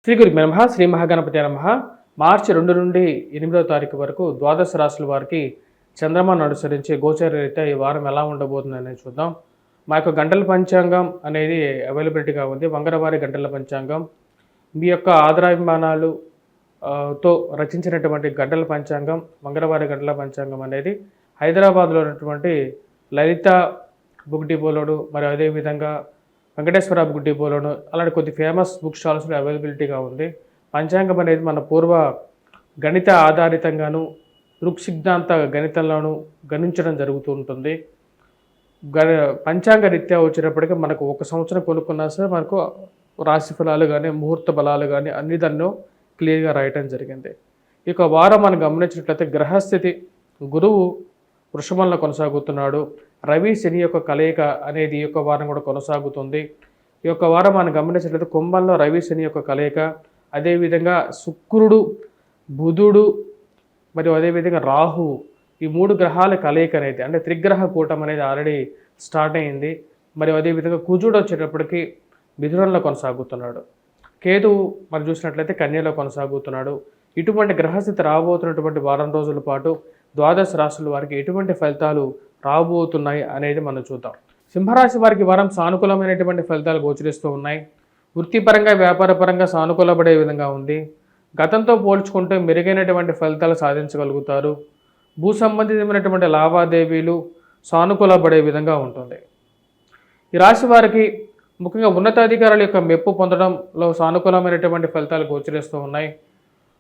శ్రీ గురు నమః శ్రీ మహాగణపతి నమః. మార్చి 2 నుండి 8వ తారీఖు వరకు ద్వాదశ రాశుల వారికి చంద్రమాను అనుసరించి గోచర రీత్యా ఈ వారం ఎలా ఉండబోతుంది అనేది చూద్దాం. మా యొక్క గంటల పంచాంగం అనేది అవైలబిలిటీగా ఉంది. మంగళవారి గంటల పంచాంగం మీ యొక్క ఆదరాభిమానాలు తో రచించినటువంటి గంటల పంచాంగం, మంగళవారి గంటల పంచాంగం అనేది హైదరాబాద్లో ఉన్నటువంటి లలిత బుక్ డిపోలోను మరియు అదేవిధంగా వెంకటేశ్వర బుక్ డిపోలోను అలాంటి కొద్ది ఫేమస్ బుక్ స్టాల్స్లో అవైలబిలిటీగా ఉంది. పంచాంగం అనేది మన పూర్వ గణిత ఆధారితంగాను దృక్సిద్ధాంత గణితంలోనూ గణించడం జరుగుతూ ఉంటుంది. పంచాంగ రీత్యా వచ్చేటప్పటికీ మనకు ఒక సంవత్సరం కొనుక్కున్నా సరే మనకు రాశి ఫలాలు కానీ ముహూర్త బలాలు కానీ అన్ని దాన్ని క్లియర్గా రాయటం జరిగింది. ఇక వారం మనం గమనించినట్లయితే గ్రహస్థితి గురువు వృషభంలో కొనసాగుతున్నాడు. రవి శని యొక్క కలయిక అనేది ఈ యొక్క వారం కూడా కొనసాగుతుంది. ఈ యొక్క వారం మనం గమనించినట్లయితే కుంభంలో రవి శని యొక్క కలయిక, అదేవిధంగా శుక్రుడు బుధుడు మరియు అదేవిధంగా రాహువు, ఈ 3 గ్రహాల కలయిక అనేది అంటే త్రిగ్రహ కూటం అనేది ఆల్రెడీ స్టార్ట్ అయింది. మరియు అదేవిధంగా కుజుడు వచ్చేటప్పటికి మిథునంలో కొనసాగుతున్నాడు. కేతువు మనం చూసినట్లయితే కన్యలో కొనసాగుతున్నాడు. ఇటువంటి గ్రహస్థితి రాబోతున్నటువంటి వారం రోజుల పాటు ద్వాదశ రాశుల వారికి ఎటువంటి ఫలితాలు రాబోతున్నాయి అనేది మనం చూద్దాం. సింహరాశి వారికి వారం సానుకూలమైనటువంటి ఫలితాలు గోచరిస్తూ ఉన్నాయి. వృత్తిపరంగా వ్యాపారపరంగా సానుకూలపడే విధంగా ఉంది. గతంతో పోల్చుకుంటే మెరుగైనటువంటి ఫలితాలు సాధించగలుగుతారు. భూ సంబంధితమైనటువంటి లావాదేవీలు సానుకూలపడే విధంగా ఉంటుంది. ఈ రాశి వారికి ముఖ్యంగా ఉన్నతాధికారుల యొక్క మెప్పు పొందడంలో సానుకూలమైనటువంటి ఫలితాలు గోచరిస్తూ ఉన్నాయి.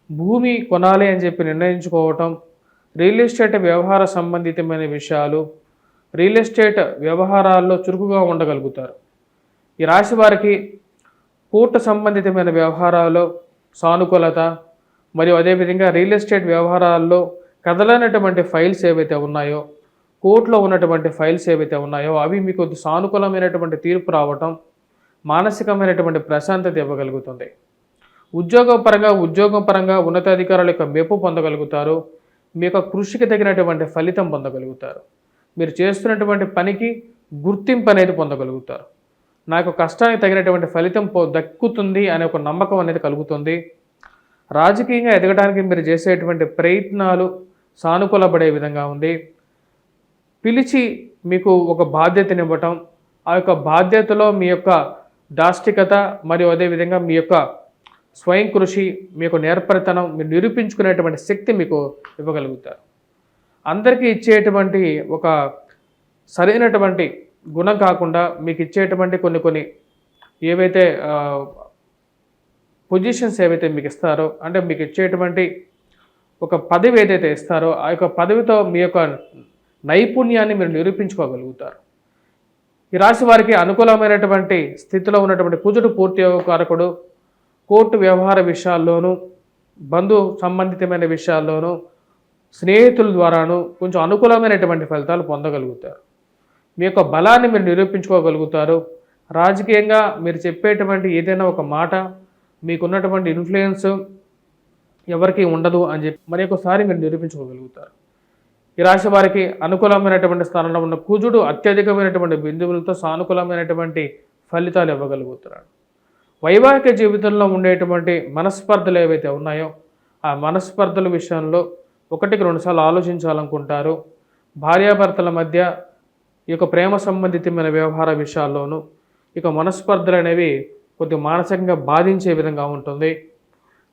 భూమి కొనాలి అని చెప్పి నిర్ణయించుకోవటం, రియల్ ఎస్టేట్ వ్యవహార సంబంధితమైన విషయాలు, రియల్ ఎస్టేట్ వ్యవహారాల్లో చురుకుగా ఉండగలుగుతారు. ఈ రాశి వారికి కోర్టు సంబంధితమైన వ్యవహారాల్లో సానుకూలత మరియు అదేవిధంగా రియల్ ఎస్టేట్ వ్యవహారాల్లో కదలనటువంటి ఫైల్స్ ఏవైతే ఉన్నాయో, కోర్టులో ఉన్నటువంటి ఫైల్స్ ఏవైతే ఉన్నాయో అవి మీకు సానుకూలమైనటువంటి తీర్పు రావటం, మానసికమైనటువంటి ప్రశాంతత ఇవ్వగలుగుతుంది. ఉద్యోగం పరంగా ఉన్నతాధికారుల యొక్క మెప్పు పొందగలుగుతారు. మీ యొక్క కృషికి తగినటువంటి ఫలితం పొందగలుగుతారు. మీరు చేస్తున్నటువంటి పనికి గుర్తింపు అనేది పొందగలుగుతారు. నాకు కష్టానికి తగినటువంటి ఫలితం దక్కుతుంది అనే ఒక నమ్మకం అనేది కలుగుతుంది. రాజకీయంగా ఎదగడానికి మీరు చేసేటువంటి ప్రయత్నాలు సానుకూలపడే విధంగా ఉంది. పిలిచి మీకు ఒక బాధ్యతనివ్వటం, ఆ యొక్క బాధ్యతలో మీ యొక్క దాష్టికత మరియు అదేవిధంగా మీ యొక్క స్వయం కృషి, మీ యొక్క నేర్పరితనం, మీరు నిరూపించుకునేటువంటి శక్తి మీకు ఇవ్వగలుగుతారు. అందరికీ ఇచ్చేటువంటి ఒక సరైనటువంటి గుణం కాకుండా మీకు ఇచ్చేటువంటి కొన్ని ఏవైతే పొజిషన్స్ ఏవైతే మీకు ఇస్తారో, అంటే మీకు ఇచ్చేటువంటి ఒక పదవి ఏదైతే ఇస్తారో ఆ యొక్క పదవితో మీ యొక్క నైపుణ్యాన్ని మీరు నిరూపించుకోగలుగుతారు. ఈ రాశి వారికి అనుకూలమైనటువంటి స్థితిలో ఉన్నటువంటి కుజుడు పూర్తి యోగకారకుడు. కోర్టు వ్యవహార విషయాల్లోనూ, బంధు సంబంధితమైన విషయాల్లోనూ, స్నేహితుల ద్వారాను కొంచెం అనుకూలమైనటువంటి ఫలితాలు పొందగలుగుతారు. మీ యొక్క బలాన్ని మీరు నిరూపించుకోగలుగుతారు. రాజకీయంగా మీరు చెప్పేటువంటి ఏదైనా ఒక మాట, మీకున్నటువంటి ఇన్ఫ్లుయెన్స్ ఎవరికి ఉండదు అని చెప్పి మరి ఒకసారి మీరు నిరూపించుకోగలుగుతారు. ఈ రాశి వారికి అనుకూలమైనటువంటి స్థానంలో ఉన్న కుజుడు అత్యధికమైనటువంటి బిందువులతో సానుకూలమైనటువంటి ఫలితాలు ఇవ్వగలుగుతారు. వైవాహిక జీవితంలో ఉండేటువంటి మనస్పర్ధలు ఏవైతే ఉన్నాయో ఆ మనస్పర్ధల విషయంలో 1-2 సార్లు ఆలోచించాలనుకుంటారు. భార్యాభర్తల మధ్య ఈ యొక్క ప్రేమ సంబంధితమైన వ్యవహార విషయాల్లోనూ ఇక మనస్పర్ధలు అనేవి కొద్దిగా మానసికంగా బాధించే విధంగా ఉంటుంది.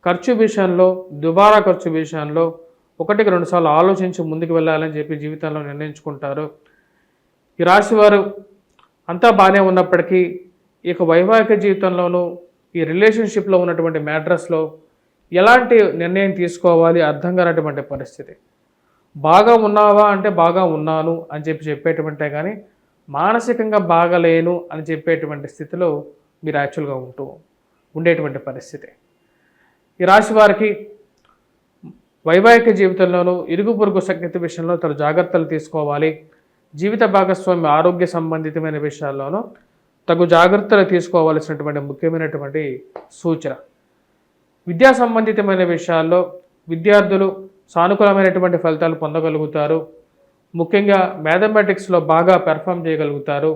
ఖర్చు విషయంలో, దుబారా ఖర్చు విషయంలో 1-2 సార్లు ఆలోచించి ముందుకు వెళ్ళాలని చెప్పి జీవితంలో నిర్ణయించుకుంటారు. ఈ రాశివారు అంతా బాగానే ఉన్నప్పటికీ ఈ యొక్క వైవాహిక జీవితంలోనూ ఈ రిలేషన్షిప్లో ఉన్నటువంటి మ్యాటర్స్లో ఎలాంటి నిర్ణయం తీసుకోవాలి అర్థం కానటువంటి పరిస్థితి. బాగా ఉన్నావా అంటే బాగా ఉన్నాను అని చెప్పేటువంటి కానీ మానసికంగా బాగలేను అని చెప్పేటువంటి స్థితిలో మీరు యాక్చువల్గా ఉండేటువంటి పరిస్థితి. ఈ రాశి వారికి వైవాహిక జీవితంలోనూ ఇరుగు పొరుగు సంగతి విషయంలో తన జాగ్రత్తలు తీసుకోవాలి. జీవిత భాగస్వామి ఆరోగ్య సంబంధితమైన విషయాల్లోనూ తగు జాగ్రత్తలు తీసుకోవాల్సినటువంటి ముఖ్యమైనటువంటి సూచన. విద్యా సంబంధితమైన విషయాల్లో విద్యార్థులు సానుకూలమైనటువంటి ఫలితాలు పొందగలుగుతారు. ముఖ్యంగా మ్యాథమెటిక్స్లో బాగా పెర్ఫామ్ చేయగలుగుతారు.